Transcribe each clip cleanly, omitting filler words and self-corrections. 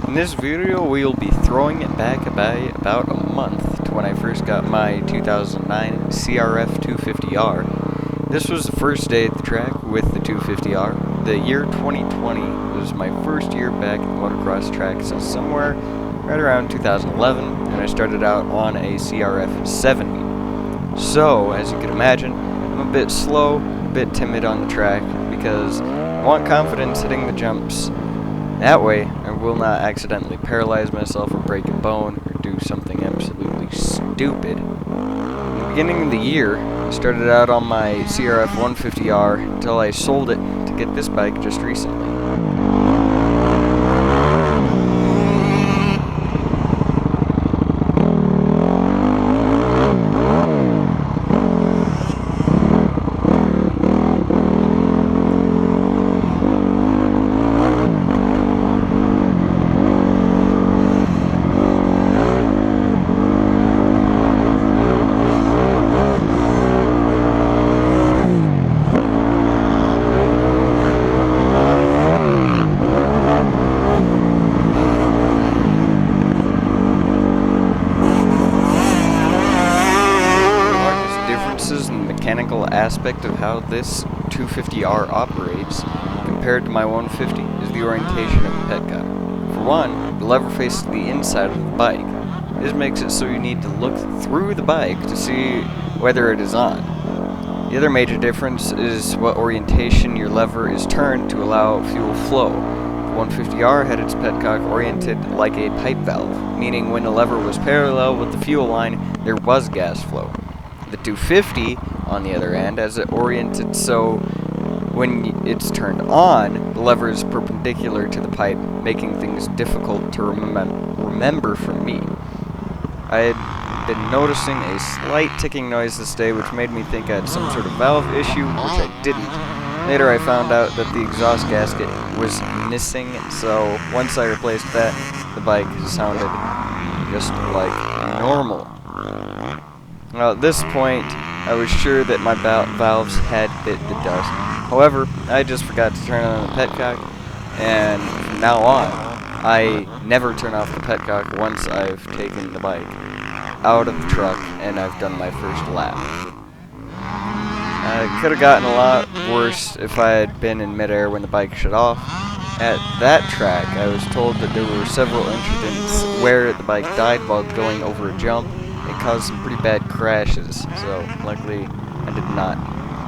In this video, we'll be throwing it back by about a month to when I first got my 2009 CRF 250R. This was the first day at the track with the 250R. The year 2020 was my first year back at the motocross track since somewhere right around 2011, and I started out on a CRF 70. So, as you can imagine, I'm a bit slow, a bit timid on the track because I want confidence hitting the jumps. That way, I will not accidentally paralyze myself or break a bone or do something absolutely stupid. In the beginning of the year, I started out on my CRF 150R until I sold it to get this bike just recently. Mechanical aspect of how this 250R operates compared to my 150 is the orientation of the petcock. For one, the lever faces the inside of the bike. This makes it so you need to look through the bike to see whether it is on. The other major difference is what orientation your lever is turned to allow fuel flow. The 150R had its petcock oriented like a pipe valve, meaning when the lever was parallel with the fuel line, there was gas flow. The 250, on the other hand, has it oriented so when it's turned on, the lever is perpendicular to the pipe, making things difficult to remember for me. I had been noticing a slight ticking noise this day, which made me think I had some sort of valve issue, which I didn't. Later I found out that the exhaust gasket was missing, so once I replaced that, the bike sounded just like normal. Now at this point, I was sure that my valves had bit the dust. However, I just forgot to turn on the petcock, and from now on, I never turn off the petcock once I've taken the bike out of the truck and I've done my first lap. It could have gotten a lot worse if I had been in midair when the bike shut off. At that track, I was told that there were several incidents where the bike died while going over a jump. It caused some pretty bad crashes, so luckily I did not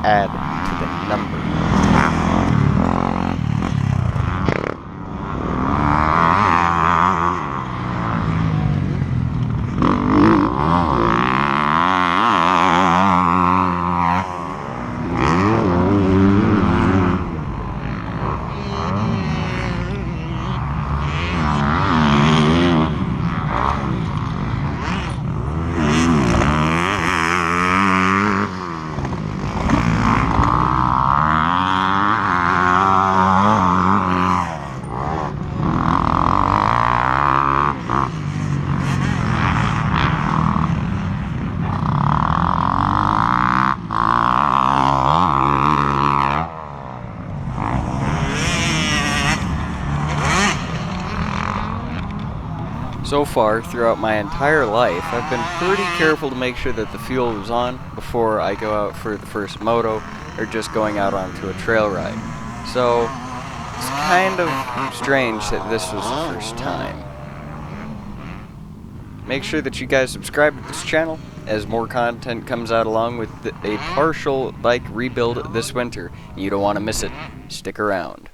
add to the number. So far, throughout my entire life, I've been pretty careful to make sure that the fuel was on before I go out for the first moto or just going out onto a trail ride. So, it's kind of strange that this was the first time. Make sure that you guys subscribe to this channel as more content comes out along with a partial bike rebuild this winter. You don't want to miss it. Stick around.